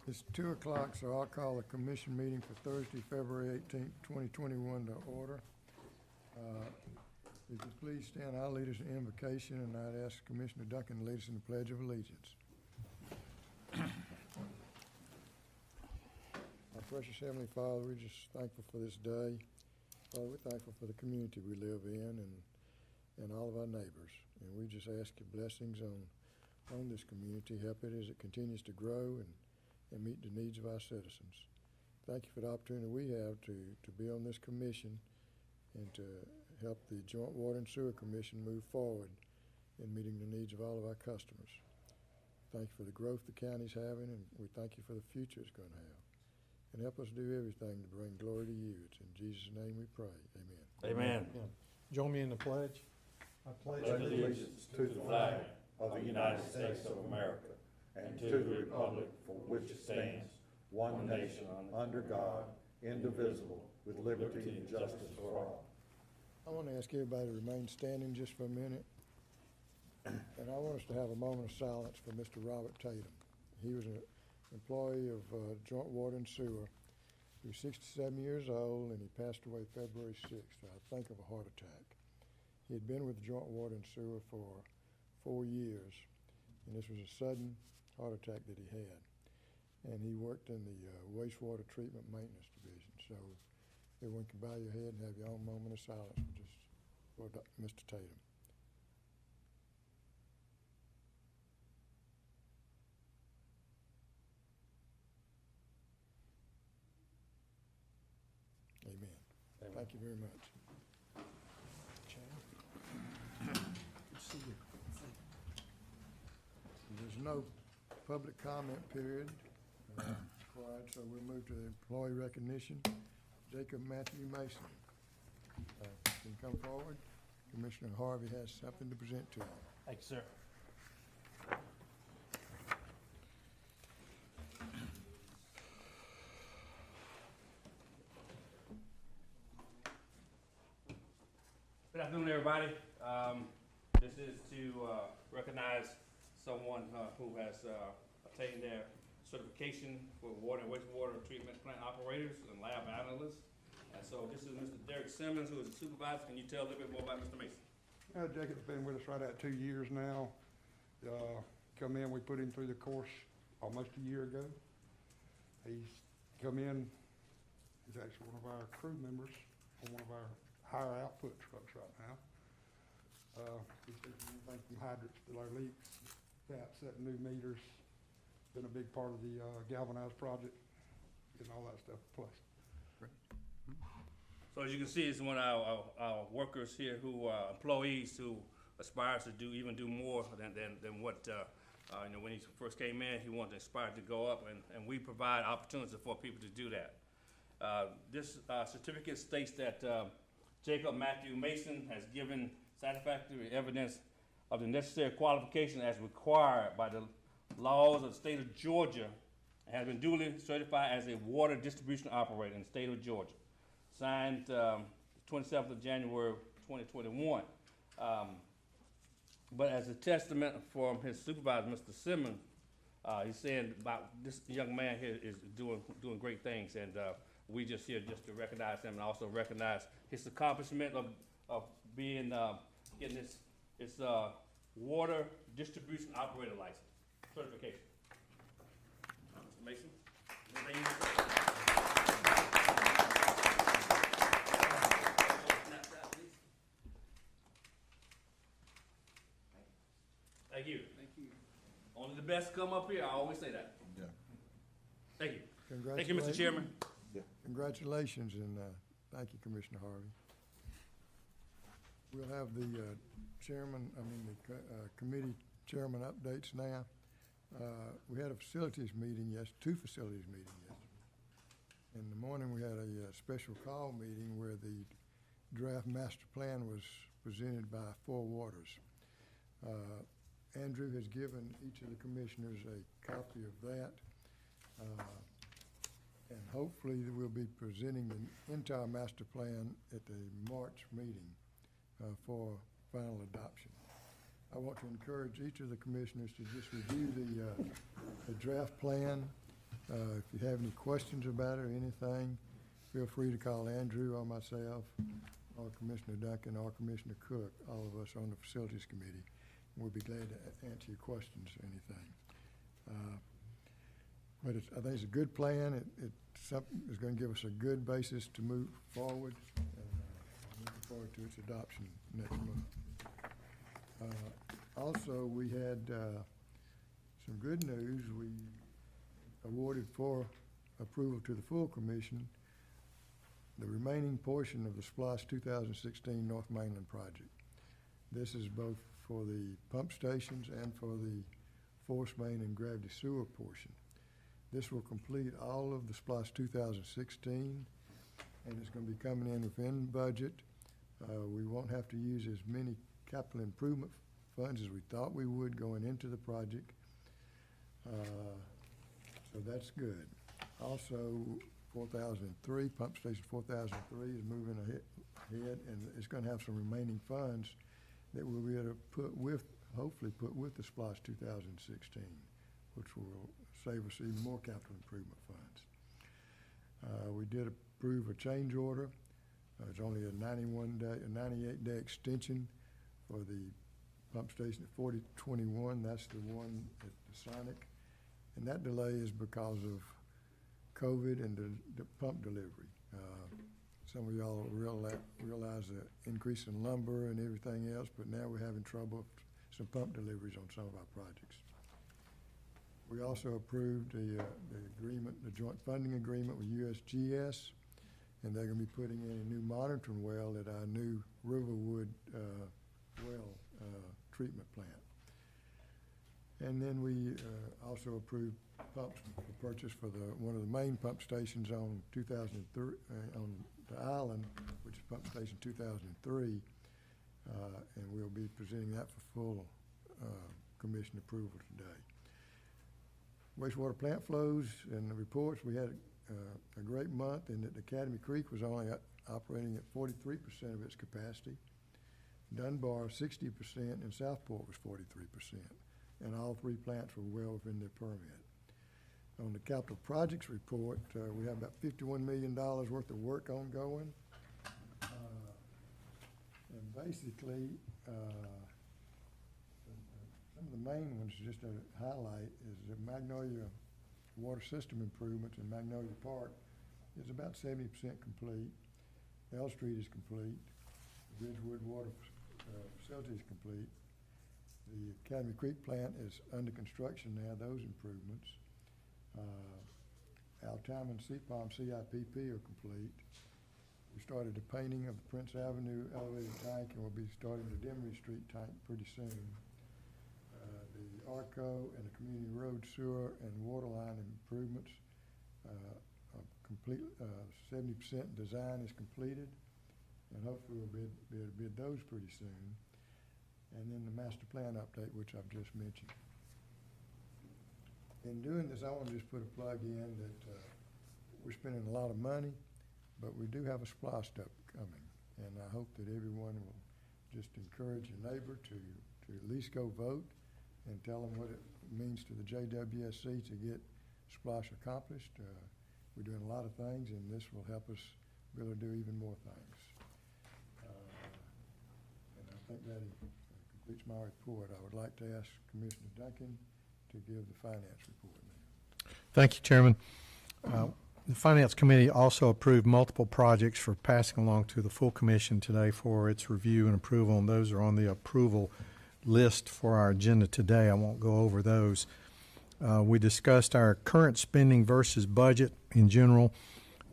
It's 2 o'clock, so I'll call the commission meeting for Thursday, February 18th, 2021 to order. If you please stand, I'll lead us in invocation, and I'd ask Commissioner Duncan to lead us in the Pledge of Allegiance. Our precious Heavenly Father, we're just thankful for this day. Father, we're thankful for the community we live in and all of our neighbors. And we just ask your blessings on this community. Help it as it continues to grow and meet the needs of our citizens. Thank you for the opportunity we have to be on this commission and to help the Joint Water and Sewer Commission move forward in meeting the needs of all of our customers. Thank you for the growth the county's having, and we thank you for the future it's going to have. And help us do everything to bring glory to you. It's in Jesus' name we pray. Amen. Amen. Yeah. Join me in the pledge. I pledge Allegiance to the flag of the United States of America and to the republic for which it stands, one nation, under God, indivisible, with liberty and justice for all. I want to ask everybody to remain standing just for a minute. And I want us to have a moment of silence for Mr. Robert Tatum. He was an employee of Joint Water and Sewer. He was 67 years old, and he passed away February 6th, I think, of a heart attack. He had been with Joint Water and Sewer for 4 years, and this was a sudden heart attack that he had. And he worked in the Wastewater Treatment Maintenance Division. So everyone can bow your head and have your own moment of silence for Mr. Tatum. Amen. Amen. Thank you very much. Good to see you. There's no public comment period required, so we'll move to the employee recognition. Jacob Matthew Mason. Can you come forward? Commissioner Harvey has something to present to you. Thank you, sir. Good afternoon, everybody. This is to recognize someone who has obtained their certification for water and wastewater treatment plant operators and lab analysts. And so this is Mr. Derek Simmons, who is a supervisor. Can you tell a little bit more about Mr. Mason? Jacob's been with us right at 2 years now. Come in, we put him through the course almost a year ago. He's come in, he's actually one of our crew members on one of our higher output trucks right now. He's taking everything from hydrants to our leaks, taps, setting new meters, been a big part of the galvanized project, getting all that stuff in place. Great. So as you can see, it's one of our workers here who employees who aspires to even do more than what when he first came in, he wanted to aspire to go up, and we provide opportunities for people to do that. This certificate states that Jacob Matthew Mason has given satisfactory evidence of the necessary qualification as required by the laws of the state of Georgia and has been duly certified as a water distribution operator in the state of Georgia. Signed 27th of January 2021. But as a testament from his supervisor, Mr. Simmons, he's saying about this young man here is doing great things, and we just here just to recognize him and also recognize his accomplishment of being getting his water distribution operator license certification. Mr. Mason. Thank you. Thank you. Only the best come up here. I always say that. Yeah. Thank you. Congratulations. Thank you, Mr. Chairman. Yeah. Congratulations, and thank you, Commissioner Harvey. We'll have the committee chairman updates now. We had a facilities meeting, two facilities meetings yesterday. In the morning, we had a special call meeting where the draft master plan was presented by Four Waters. Andrew has given each of the commissioners a copy of that. And hopefully we'll be presenting the entire master plan at the March meeting for final adoption. I want to encourage each of the commissioners to just review the draft plan If you have any questions about it or anything, feel free to call Andrew or myself or Commissioner Duncan or Commissioner Cook, all of us on the Facilities Committee. We'll be glad to answer your questions or anything. But I think it's a good plan. It's something that's going to give us a good basis to move forward. And I'm looking forward to its adoption next month. Also, we had some good news. We awarded for approval to the full commission the remaining portion of the SPLOST 2016 North Mainland project. This is both for the pump stations and for the force main and gravity sewer portion. This will complete all of the SPLOST 2016, and it's going to be coming in within budget. We won't have to use as many capital improvement funds as we thought we would going into the project. So that's good. Also, 4003, pump station 4003 is moving ahead, and it's going to have some remaining funds that we'll be able to put with, hopefully put with the SPLOST 2016, which will save us even more capital improvement funds. We did approve a change order. It's only a 98-day extension for the pump station at 4021. That's the one at the Sonic. And that delay is because of COVID and the pump delivery. Some of y'all realize the increase in lumber and everything else, but now we're having trouble with some pump deliveries on some of our projects. We also approved the agreement, the joint funding agreement with USGS, and they're going to be putting in a new monitoring well at our new Riverwood well treatment plant. And then we also approved pumps for purchase for one of the main pump stations on 2003 on the island, which is pump station 2003, and we'll be presenting that for full commission approval today. Wastewater plant flows and the reports, we had a great month in that Academy Creek was only operating at 43% of its capacity. Dunbar 60% and Southport was 43%. And all three plants were well within their permit. On the capital projects report, we have about $51 million worth of work ongoing. And basically, some of the main ones, just to highlight, is the Magnolia water system improvements in Magnolia Park is about 70% complete. L Street is complete. Ridgewood water facility is complete. The Academy Creek plant is under construction now, those improvements. Altamont and CPOM CIPP are complete. We started the painting of the Prince Avenue elevated tank, and we'll be starting the Demery Street tank pretty soon. The ARCO and the community road sewer and water line improvements are complete. 70% design is completed, and hopefully we'll be able to bid those pretty soon. And then the master plan update, which I've just mentioned. In doing this, I want to just put a plug in that we're spending a lot of money, but we do have a SPLOST upcoming, and I hope that everyone will just encourage your neighbor to at least go vote and tell them what it means to the JWSC to get SPLOST accomplished. We're doing a lot of things, and this will help us be able to do even more things. And I think that completes my report. I would like to ask Commissioner Duncan to give the finance report now. Thank you, Chairman. The Finance Committee also approved multiple projects for passing along to the full commission today for its review and approval, and those are on the approval list for our agenda today. I won't go over those. We discussed our current spending versus budget in general.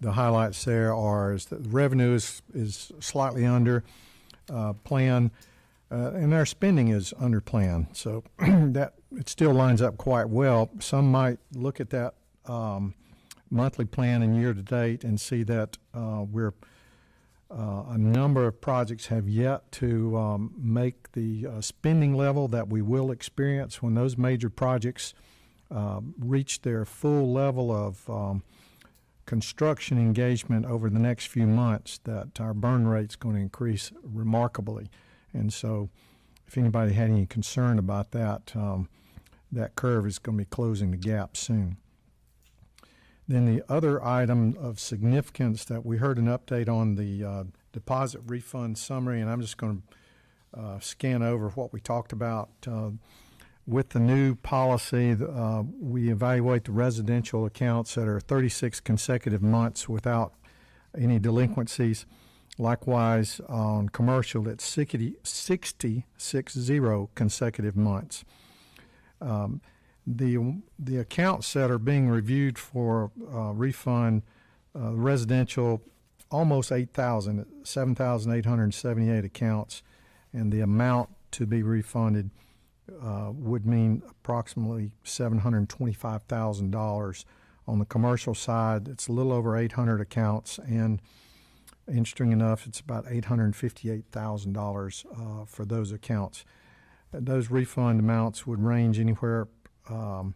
The highlights there are is that the revenue is slightly under plan, and our spending is under plan. So that it still lines up quite well. Some might look at that monthly plan and year to date and see that a number of projects have yet to make the spending level that we will experience when those major projects reach their full level of construction engagement over the next few months, that our burn rate's going to increase remarkably. And so if anybody had any concern about that, that curve is going to be closing the gap soon. Then the other item of significance that we heard an update on the deposit refund summary, and I'm just going to scan over what we talked about. With the new policy, we evaluate the residential accounts that are 36 consecutive months without any delinquencies. Likewise, on commercial, it's 60 consecutive months. The accounts that are being reviewed for refund, residential, almost 8,000, 7,878 accounts, and the amount to be refunded would mean approximately $725,000. On the commercial side, it's a little over 800 accounts, and interesting enough, it's about $858,000 for those accounts. Those refund amounts would range anywhere on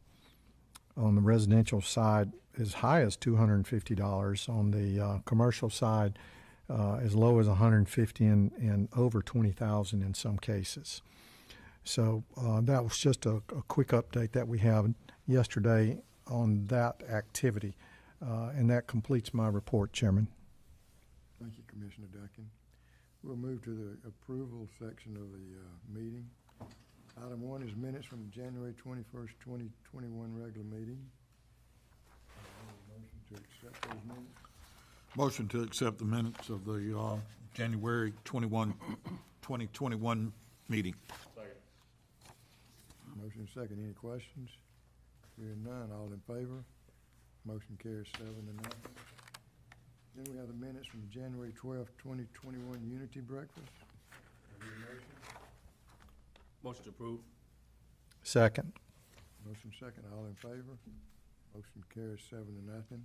the residential side as high as $250, on the commercial side as low as $150, and over $20,000 in some cases. So that was just a quick update that we had yesterday on that activity, and that completes my report, Chairman. Thank you, Commissioner Duncan. We'll move to the approval section of the meeting. Item 1 is minutes from the January 21st, 2021 regular meeting. Motion to accept those minutes. Motion to accept the minutes of the January 21, 2021 meeting. Motion second. Any questions? Hearing none, all in favor? Motion carries 7-0. Then we have the minutes from the January 12th, 2021 Unity Breakfast. Motion to approve. Second. Motion second. All in favor? Motion carries 7-0.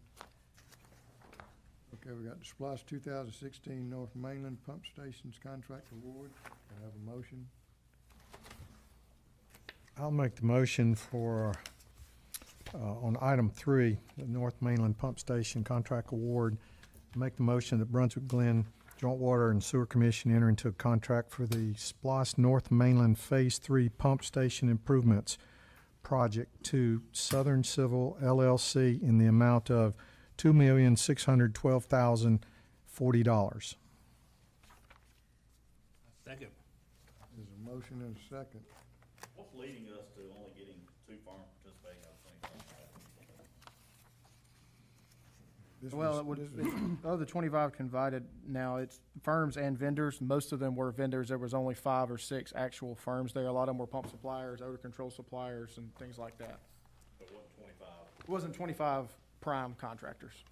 Okay, we got the SPLOST 2016 North Mainland Pump Stations Contract Award. I have a motion. I'll make the motion for, on item 3, the North Mainland Pump Station Contract Award. Make the motion that Brunswick-Glynn Joint Water and Sewer Commission enter into a contract for the SPLOST North Mainland Phase 3 Pump Station Improvements Project to Southern Civil LLC in the amount of $2,612,040. Second. There's a motion and a second. What's leading us to only getting 2 firms participating out of the same contract? Well, it would, of the 25 convided now, it's firms and vendors. Most of them were vendors. There was only 5 or 6 actual firms there. A lot of them were pump suppliers, odor control suppliers, and things like that. But wasn't 25? It wasn't 25 prime contractors.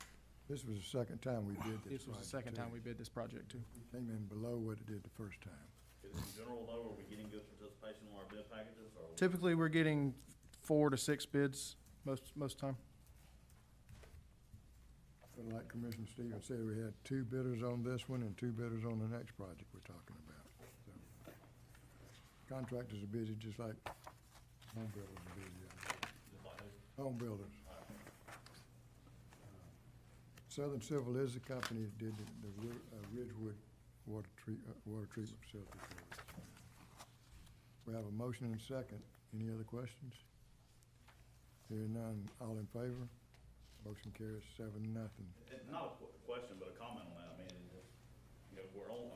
This was the second time we did this. This was the second time we bid this project, too. It came in below what it did the first time. Is in general though, are we getting good participation on our bid packages, or? Typically, we're getting 4 to 6 bids most time. But like Commissioner Stevens said, we had 2 bidders on this one and 2 bidders on the next project we're talking about. So, contractors are busy just like home builders are busy. Just like who? Home builders. Southern Civil is the company that did the Ridgewood water treatment facility for us. We have a motion and a second. Any other questions? Hearing none, all in favor? Motion carries 7-0. Not a question, but a comment on that. I mean, it just, you know,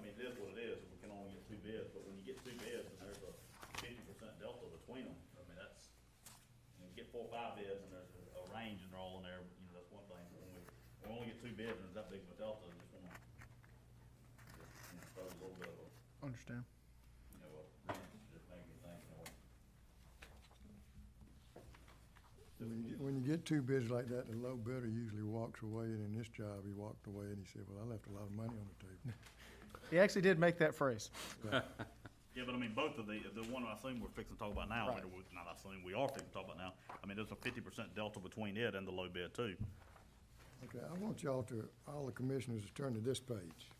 it is what it is. We can only get 2 bids, but when you get 2 bids and there's a 50% delta between them, I mean, that's, you get 4 or 5 bids and there's a range and they're all in there, you know, that's one thing. But when we only get 2 bids and there's that big of a delta, just want to, throw a little bit of a, Understand. you know, a wrench, just make me think, you know. When you get 2 bids like that, the low bidder usually walks away, and in this job, he walked away and he said, well, I left a lot of money on the table. He actually did make that phrase. Yeah, but I mean, both of the one I assume we're fixing to talk about now, Right. or not I assume, we are fixing to talk about now. I mean, there's a 50% delta between it and the low bid too. Okay, I want y'all to, all the commissioners to turn to this page.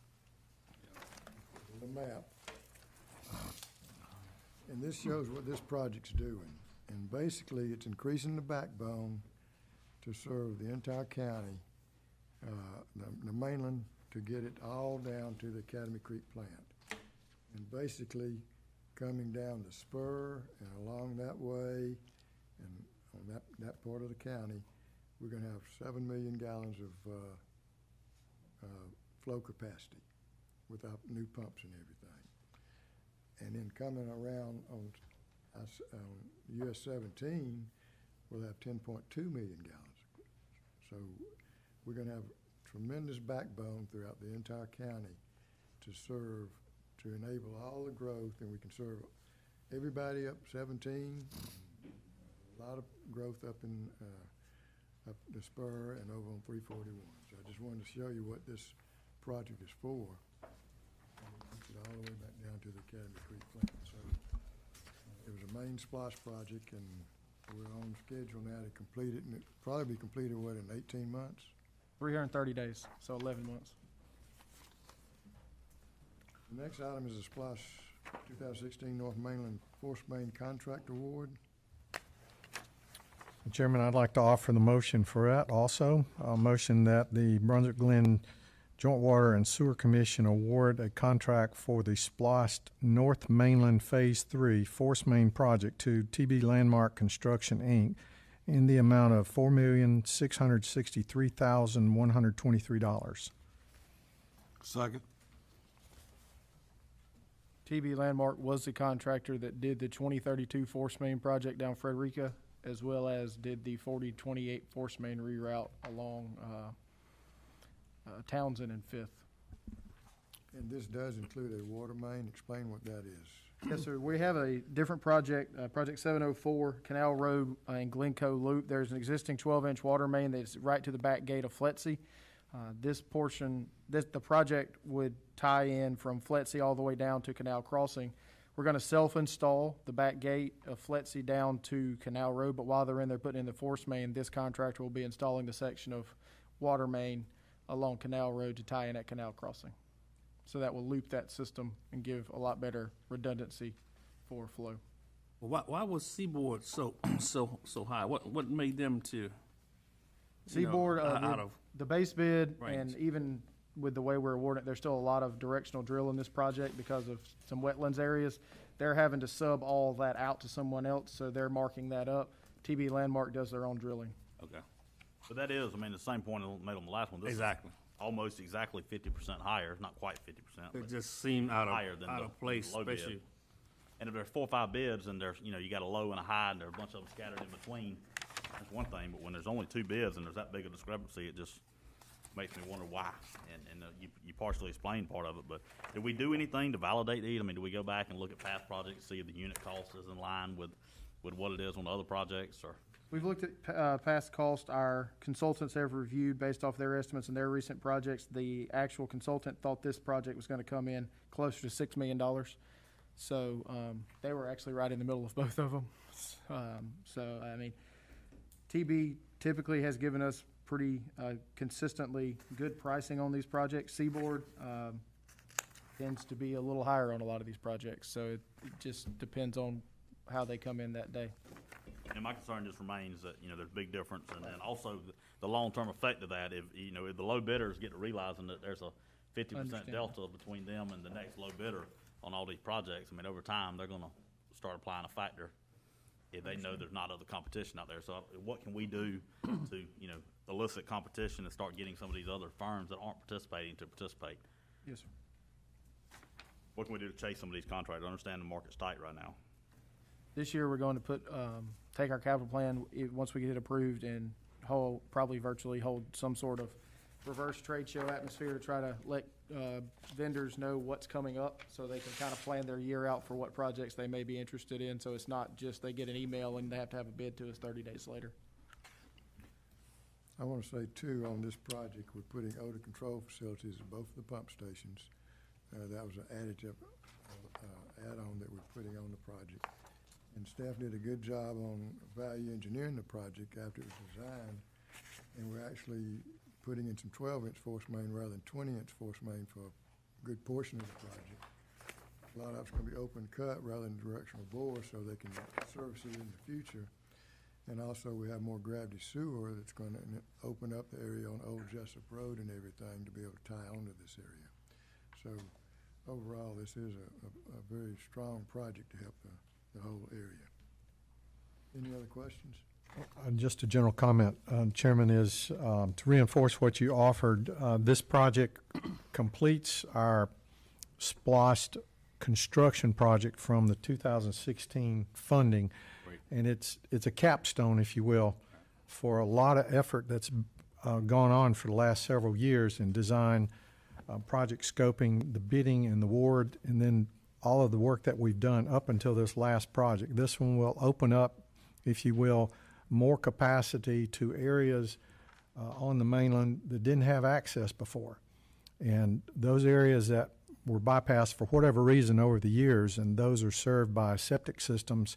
The map. And this shows what this project's doing. And basically, it's increasing the backbone to serve the entire county, the mainland, to get it all down to the Academy Creek plant. And basically, coming down the spur and along that way, and on that part of the county, we're gonna have 7 million gallons of, flow capacity without new pumps and everything. And then coming around on US 17, we'll have 10.2 million gallons. So we're gonna have tremendous backbone throughout the entire county to serve, to enable all the growth, and we can serve everybody up 17, a lot of growth up in, up the spur and over on 341. So I just wanted to show you what this project is for. And we took it all the way back down to the Academy Creek plant. So it was a main splash project, and we're on schedule now to complete it, and it'll probably be completed, what, in 18 months? 330 days, so 11 months. The next item is the Splash 2016 North Mainland Force Main Contract Award. Chairman, I'd like to offer the motion for that also. A motion that the Brunswick-Glynn Joint Water and Sewer Commission award a contract for the Splost North Mainland Phase 3 Force Main Project to TB Landmark Construction, Inc. in the amount of $4,663,123. Second. TB Landmark was the contractor that did the 2032 Force Main project down Frederica, as well as did the 4028 Force Main reroute along Townsend and Fifth. And this does include a water main. Explain what that is. Yes, sir. We have a different project, Project 704, Canal Road and Glencoe Loop. There's an existing 12-inch water main that's right to the back gate of Fletsey. This portion, the project would tie in from Fletsey all the way down to Canal Crossing. We're going to self-install the back gate of Fletsey down to Canal Road, but while they're in there putting in the force main, this contractor will be installing the section of water main along Canal Road to tie in at Canal Crossing. So that will loop that system and give a lot better redundancy for flow. Well, why was Seaboard so high? What made them to Seaboard, out of the base bid, range? and even with the way we're awarding it, there's still a lot of directional drill in this project because of some wetlands areas. They're having to sub all that out to someone else, so they're marking that up. TB Landmark does their own drilling. Okay. But that is, I mean, the same point I made on the last one. This is Exactly. almost exactly 50% higher, not quite 50%. It but just seemed higher than out the of place, low bid. especially. And if there's 4 or 5 bids and there's, you got a low and a high and there's a bunch of them scattered in between, that's one thing. But when there's only 2 bids and there's that big a discrepancy, it just makes me wonder why. And you partially explained part of it, but did we do anything to validate these? I mean, do we go back and look at past projects, see if the unit cost is in line with what it is on the other projects, or? We've looked at past cost. Our consultants have reviewed based off their estimates and their recent projects. The actual consultant thought this project was going to come in closer to $6 million. So they were actually right in the middle of both of them. So, I mean, TB typically has given us pretty consistently good pricing on these projects. Seaboard tends to be a little higher on a lot of these projects. So it just depends on how they come in that day. And my concern just remains that, there's a big difference, and then also the long-term effect of that, if the low bidders get to realizing that there's a 50% Understand. delta between them and the next low bidder on all these projects, I mean, over time, they're gonna start applying a factor if they know there's not other competition out there. So what can we do to, elicit competition and start getting some of these other firms that aren't participating to participate? Yes, sir. What can we do to chase some of these contractors? I understand the market's tight right now. This year, we're going to take our capital plan, once we get it approved, and probably virtually hold some sort of reverse trade show atmosphere to try to let vendors know what's coming up so they can kind of plan their year out for what projects they may be interested in. So it's not just they get an email and they have to have a bid to us 30 days later. I want to say, too, on this project, we're putting odor control facilities at both the pump stations. That was an additive add-on that we're putting on the project. And staff did a good job on value engineering the project after it was designed. And we're actually putting in some 12-inch force main rather than 20-inch force main for a good portion of the project. A lot of it's going to be open cut rather than directional bore so they can service it in the future. And also we have more gravity sewer that's going to open up the area on Old Jessup Road and everything to be able to tie onto this area. So overall, this is a very strong project to help the whole area. Any other questions? Just a general comment, Chairman, is to reinforce what you offered. This project completes our splost construction project from the 2016 funding, and it's a capstone, if you will, for a lot of effort that's gone on for the last several years in design, project scoping, the bidding and the award, and then all of the work that we've done up until this last project. This one will open up, if you will, more capacity to areas on the mainland that didn't have access before. And those areas that were bypassed for whatever reason over the years, and those are served by septic systems,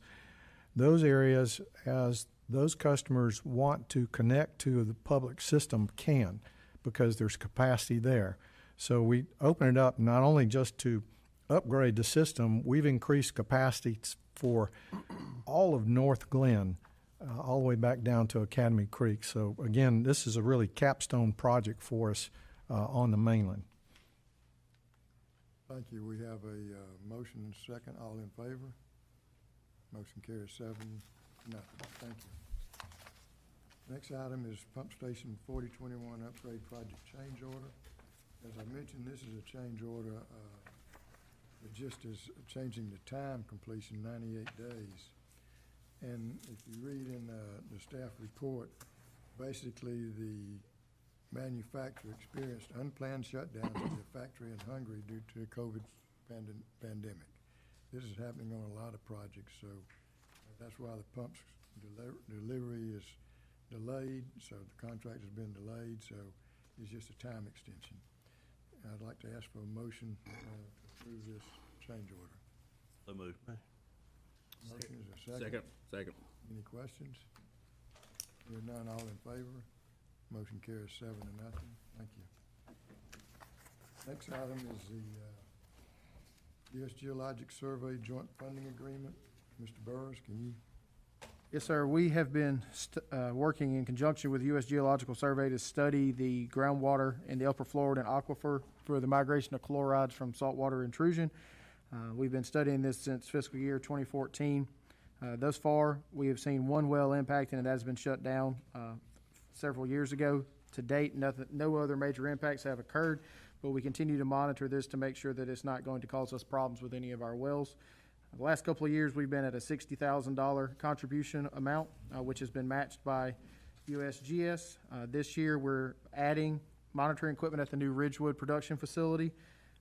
those areas, as those customers want to connect to the public system, can, because there's capacity there. So we open it up not only just to upgrade the system, we've increased capacity for all of North Glen, all the way back down to Academy Creek. So again, this is a really capstone project for us on the mainland. Thank you. We have a motion and second. All in favor? Motion carries 7-0. Thank you. Next item is Pump Station 4021 Upgrade Project Change Order. As I mentioned, this is a change order. It just is changing the time completion, 98 days. And if you read in the staff report, basically the manufacturer experienced unplanned shutdowns of the factory in Hungary due to the COVID pandemic. This is happening on a lot of projects, so that's why the pumps delivery is delayed, so the contract has been delayed, so it's just a time extension. I'd like to ask for a motion to approve this change order. So moved. Motion is a second. Second. Any questions? Hearing none, all in favor? Motion carries 7-0. Thank you. Next item is the U.S. Geologic Survey Joint Funding Agreement. Mr. Burris, can you? Yes, sir. We have been working in conjunction with the U.S. Geological Survey to study the groundwater in the upper Florida aquifer for the migration of chlorides from saltwater intrusion. We've been studying this since fiscal year 2014. Thus far, we have seen one well impact, and it has been shut down several years ago. To date, no other major impacts have occurred, but we continue to monitor this to make sure that it's not going to cause us problems with any of our wells. The last couple of years, we've been at a $60,000 contribution amount, which has been matched by USGS. This year, we're adding monitoring equipment at the new Ridgewood production facility,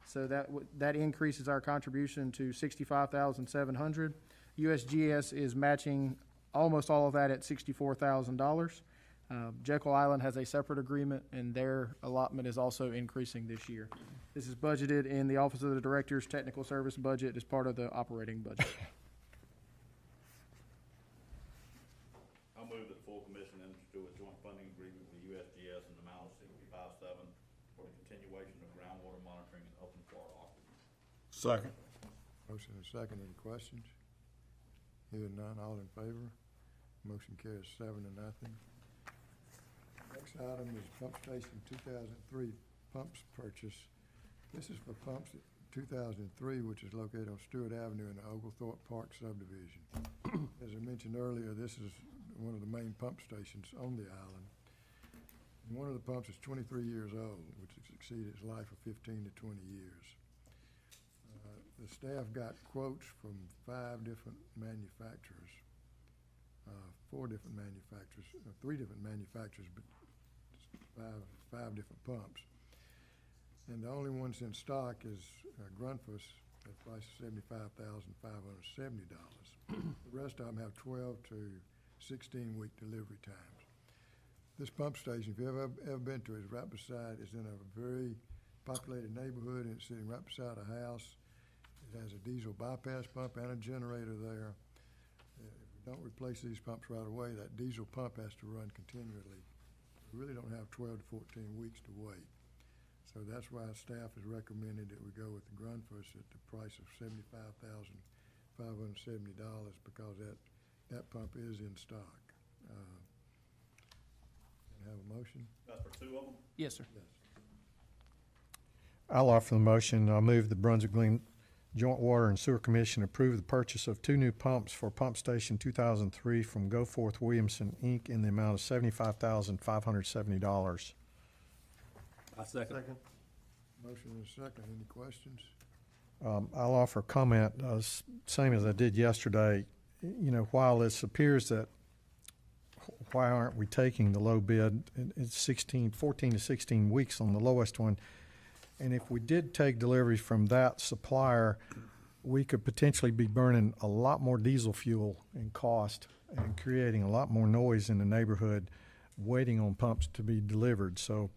so that increases our contribution to $65,700. USGS is matching almost all of that at $64,000. Jekyll Island has a separate agreement, and their allotment is also increasing this year. This is budgeted in the Office of the Director's Technical Service budget as part of the operating budget. I'll move that the full commission enter into a joint funding agreement with USGS in the amount of $65,700 for the continuation of groundwater monitoring in open Florida aquifers. Second. Motion and second. Any questions? Hearing none, all in favor? Motion carries 7-0. Next item is Pump Station 2003 pumps purchase. This is for pumps at 2003, which is located on Stewart Avenue in the Oglethorpe Park subdivision. As I mentioned earlier, this is one of the main pump stations on the island. And one of the pumps is 23 years old, which has exceeded its life of 15 to 20 years. The staff got quotes from 5 different manufacturers, 4 different manufacturers, 3 different manufacturers, but five different pumps. And the only ones in stock is Grundfos at a price of $75,570. The rest of them have 12 to 16-week delivery times. This pump station, if you've ever been to it, is right beside, it's in a very populated neighborhood, and it's sitting right beside a house. It has a diesel bypass pump and a generator there. If you don't replace these pumps right away, that diesel pump has to run continually. We really don't have 12 to 14 weeks to wait. So that's why staff has recommended that we go with the Grundfos at the price of $75,570 because that pump is in stock. Can I have a motion? That's for 2 of them? Yes, sir. Yes. I'll offer the motion. I'll move the Brunswick-Glynn Joint Water and Sewer Commission approve the purchase of 2 new pumps for Pump Station 2003 from Go Forth Williamson, Inc. in the amount of $75,570. I second. Motion and a second. Any questions? I'll offer comment, same as I did yesterday. You know, while it appears that why aren't we taking the low bid? It's 14 to 16 weeks on the lowest one. And if we did take delivery from that supplier, we could potentially be burning a lot more diesel fuel and cost and creating a lot more noise in the neighborhood waiting on pumps to be delivered. So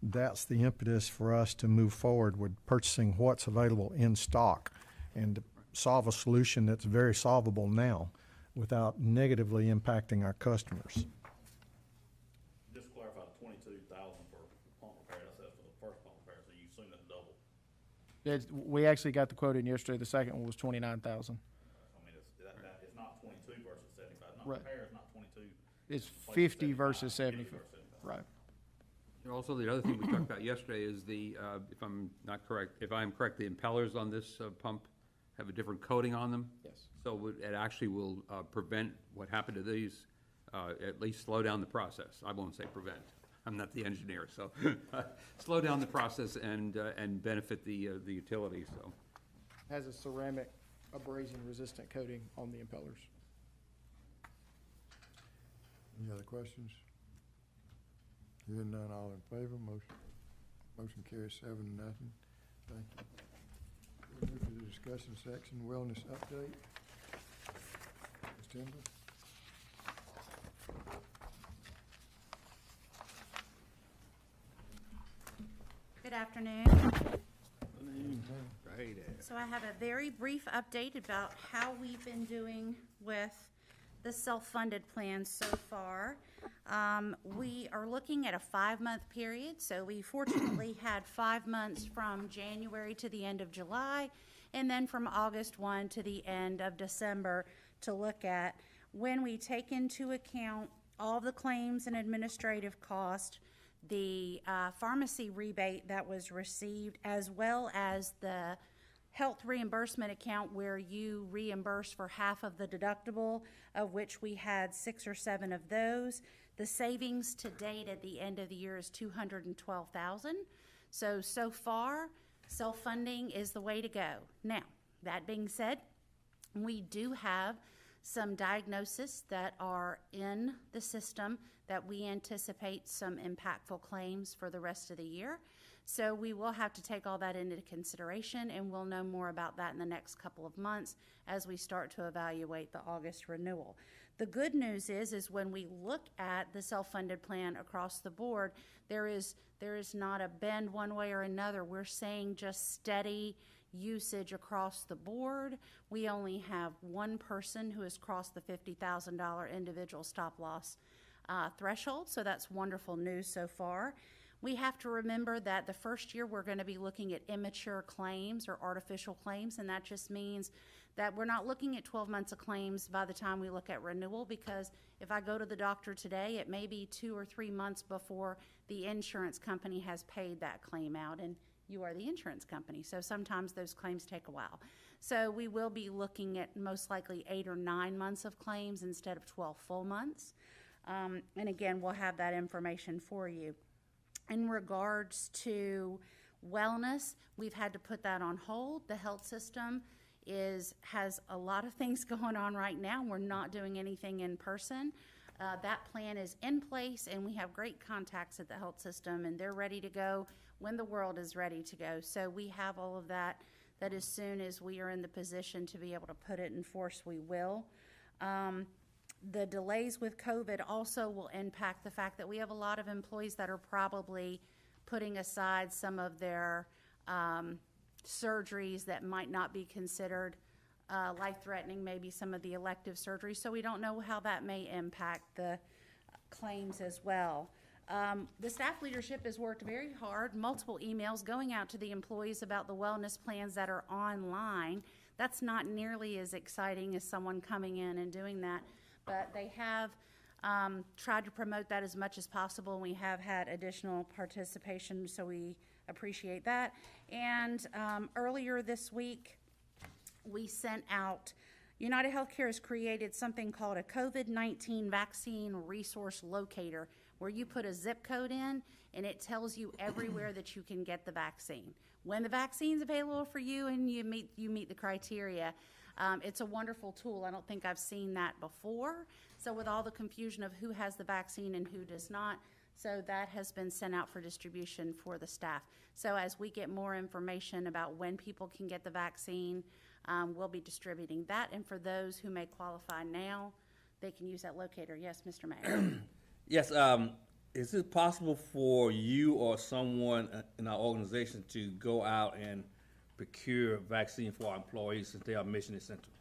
that's the impetus for us to move forward with purchasing what's available in stock and to solve a solution that's very solvable now without negatively impacting our customers. Just to clarify, the 22,000 for pump repair, that's for the first pump repair, so you assume that's double. We actually got the quote in yesterday. The second one was 29,000. I mean, it's not 22 versus 75, not Right. repair, it's not 22. It's like 50 75, versus 50 75. versus 75. Right. Also, the other thing we talked about yesterday is the, if I'm correct, the impellers on this pump have a different coating on them. Yes. So it actually will prevent what happened to these, at least slow down the process. I won't say prevent. I'm not the engineer, so slow down the process and benefit the utility, so. Has a ceramic abrasion-resistant coating on the impellers. Any other questions? Hearing none, all in favor, motion carries 7-0. Thank you. We'll move to the discussion section, wellness update. Ms. Timber? Good afternoon. Right. So I have a very brief update about how we've been doing with the self-funded plan so far. We are looking at a 5-month period, so we fortunately had 5 months from January to the end of July, and then from August 1 to the end of December to look at. When we take into account all the claims and administrative cost, the pharmacy rebate that was received, as well as the health reimbursement account where you reimburse for half of the deductible, of which we had 6 or 7 of those. The savings to date at the end of the year is $212,000. So far, self-funding is the way to go. Now, that being said, we do have some diagnoses that are in the system that we anticipate some impactful claims for the rest of the year. So we will have to take all that into consideration, and we'll know more about that in the next couple of months as we start to evaluate the August renewal. The good news is when we look at the self-funded plan across the board, there is not a bend one way or another. We're saying just steady usage across the board. We only have one person who has crossed the $50,000 individual stop loss threshold, so that's wonderful news so far. We have to remember that the first year we're going to be looking at immature claims or artificial claims, and that just means that we're not looking at 12 months of claims by the time we look at renewal, because if I go to the doctor today, it may be 2 or 3 months before the insurance company has paid that claim out, and you are the insurance company, so sometimes those claims take a while. So we will be looking at most likely 8 or 9 months of claims instead of 12 full months. And again, we'll have that information for you. In regards to wellness, we've had to put that on hold. The health system has a lot of things going on right now. We're not doing anything in person. That plan is in place, and we have great contacts at the health system, and they're ready to go when the world is ready to go. So we have all of that as soon as we are in the position to be able to put it in force, we will. The delays with COVID also will impact the fact that we have a lot of employees that are probably putting aside some of their surgeries that might not be considered life-threatening, maybe some of the elective surgeries. So we don't know how that may impact the claims as well. The staff leadership has worked very hard, multiple emails going out to the employees about the wellness plans that are online. That's not nearly as exciting as someone coming in and doing that. But they have tried to promote that as much as possible, and we have had additional participation, so we appreciate that. And earlier this week, we sent out, United Healthcare has created something called a COVID-19 vaccine resource locator, where you put a zip code in and it tells you everywhere that you can get the vaccine. When the vaccine's available for you and you meet the criteria, it's a wonderful tool. I don't think I've seen that before. So with all the confusion of who has the vaccine and who does not, so that has been sent out for distribution for the staff. So as we get more information about when people can get the vaccine, we'll be distributing that. And for those who may qualify now, they can use that locator. Yes, Mr. Mayor. Yes, is it possible for you or someone in our organization to go out and procure vaccine for our employees since they are mission essential?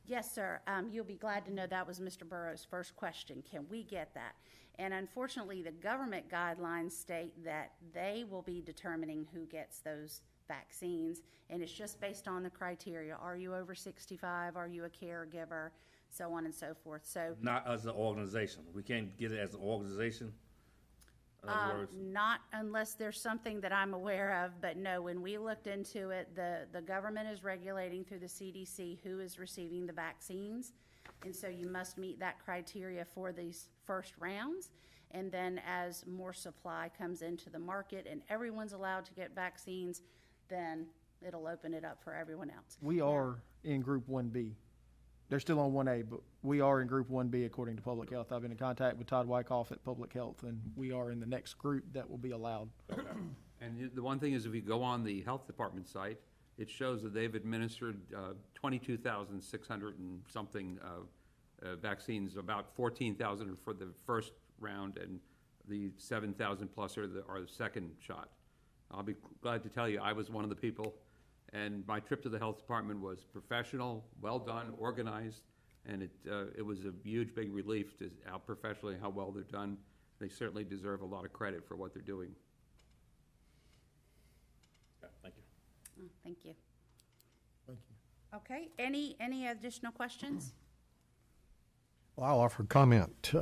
Yes, sir. You'll be glad to know that was Mr. Burrow's first question. Can we get that? And unfortunately, the government guidelines state that they will be determining who gets those vaccines, and it's just based on the criteria. Are you over 65? Are you a caregiver? So on and so forth. So Not as an organization. We can't get it as an organization? In other words, not unless there's something that I'm aware of, but no, when we looked into it, the government is regulating through the CDC who is receiving the vaccines. And so you must meet that criteria for these first rounds. And then as more supply comes into the market and everyone's allowed to get vaccines, then it'll open it up for everyone else. We are in Group 1B. They're still on 1A, but we are in Group 1B according to Public Health. I've been in contact with Todd Wyckoff at Public Health, and we are in the next group that will be allowed. And the one thing is, if you go on the health department site, it shows that they've administered 22,600 and something vaccines. About 14,000 for the first round, and the 7,000 plus are the second shot. I'll be glad to tell you, I was one of the people, and my trip to the health department was professional, well done, organized, and it was a huge, big relief to how professionally, how well they're done. They certainly deserve a lot of credit for what they're doing. yeah, thank you. Oh, thank you. Thank you. Okay, any additional questions? Well, I'll offer comment.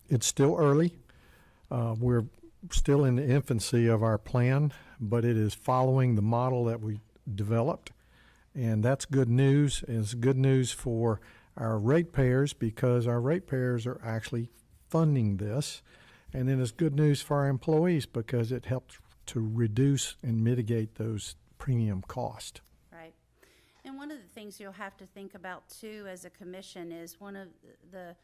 It's still early. We're still in the infancy of our plan, but it is following the model that we developed, and that's good news. It's good news for our ratepayers because our ratepayers are actually funding this, and then it's good news for our employees because it helps to reduce and mitigate those premium costs. Right. And one of the things you'll have to think about too as a commission is one of the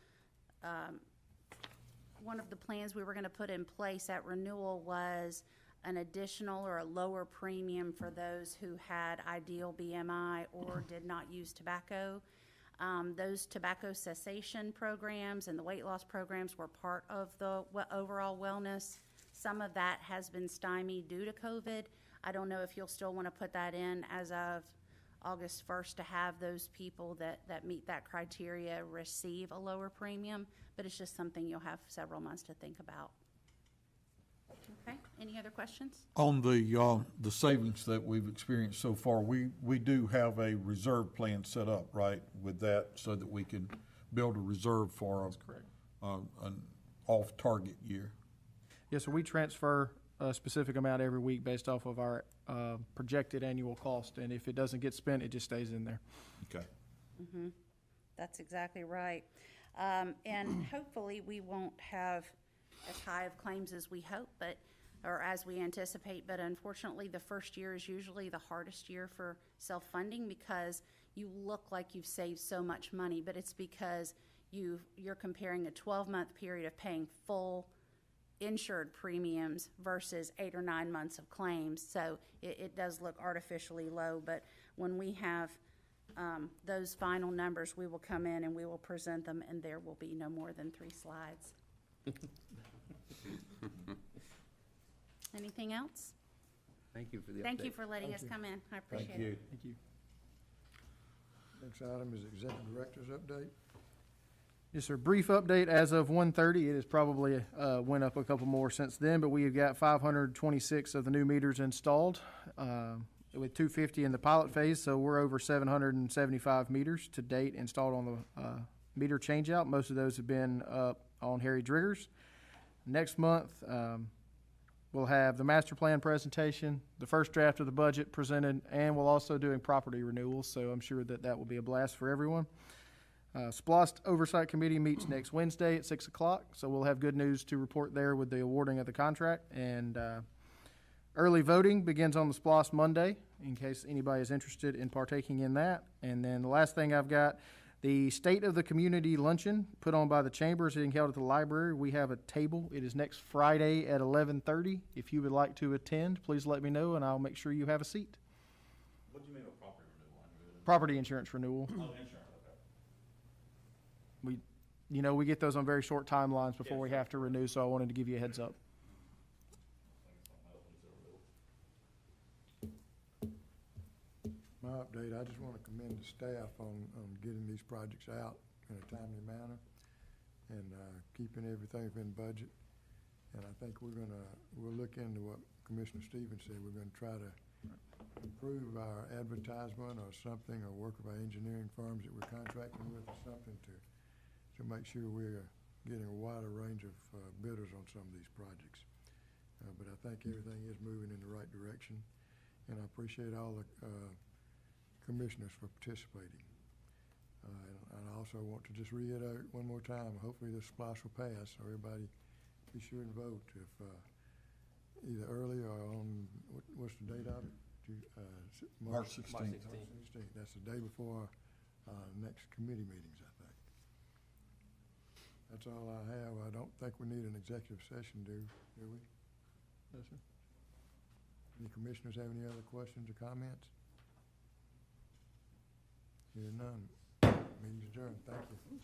plans we were going to put in place at renewal was an additional or a lower premium for those who had ideal BMI or did not use tobacco. Those tobacco cessation programs and the weight loss programs were part of the overall wellness. Some of that has been stymied due to COVID. I don't know if you'll still want to put that in as of August 1st to have those people that meet that criteria receive a lower premium, but it's just something you'll have several months to think about. Okay, any other questions? On the savings that we've experienced so far, we do have a reserve plan set up, right, with that, so that we can build a reserve for an off-target year. Yes, so we transfer a specific amount every week based off of our projected annual cost, and if it doesn't get spent, it just stays in there. Okay. Mm-hmm. That's exactly right. And hopefully we won't have as high of claims as we hope, or as we anticipate, but unfortunately the first year is usually the hardest year for self-funding because you look like you've saved so much money, but it's because you're comparing a 12-month period of paying full insured premiums versus 8 or 9 months of claims. So it does look artificially low, but when we have those final numbers, we will come in and we will present them, and there will be no more than 3 slides. Anything else? Thank you for the update. Thank you for letting us come in. I appreciate Thank you. it. Thank you. Next item is Executive Director's update. Yes, sir. Brief update. As of 1:30, it has probably went up a couple more since then, but we have got 526 of the new meters installed with 250 in the pilot phase, so we're over 775 meters to date installed on the meter changeout. Most of those have been up on Harry Driggers. Next month, We'll have the master plan presentation, the first draft of the budget presented, and we'll also doing property renewals, so I'm sure that will be a blast for everyone. SPLOST Oversight Committee meets next Wednesday at 6 o'clock, so we'll have good news to report there with the awarding of the contract. And early voting begins on the SPLOST Monday, in case anybody is interested in partaking in that. And then the last thing I've got, the State of the Community Luncheon put on by the Chamber is being held at the library. We have a table. It is next Friday at 11:30. If you would like to attend, please let me know, and I'll make sure you have a seat. What do you mean by property renewal? Property insurance renewal. Oh, insurance, okay. We get those on very short timelines before we have to renew, so I wanted to give you a heads up. My update, I just want to commend the staff on getting these projects out in a timely manner and keeping everything within budget. And I think we'll look into what Commissioner Stevens said. We're going to try to improve our advertisement or something, or work with our engineering firms that we're contracting with or something to make sure we're getting a wider range of bidders on some of these projects. But I think everything is moving in the right direction, and I appreciate all the commissioners for participating. And I also want to just reiterate one more time, hopefully this SPLOST will pass, so everybody be sure and vote if either early or on, what's the date of it? March 16th. March 16th. That's the day before next committee meetings, I think. That's all I have. I don't think we need an executive session, do we? Yes, sir. Any commissioners have any other questions or comments? Hearing none. Meeting's adjourned. Thank you.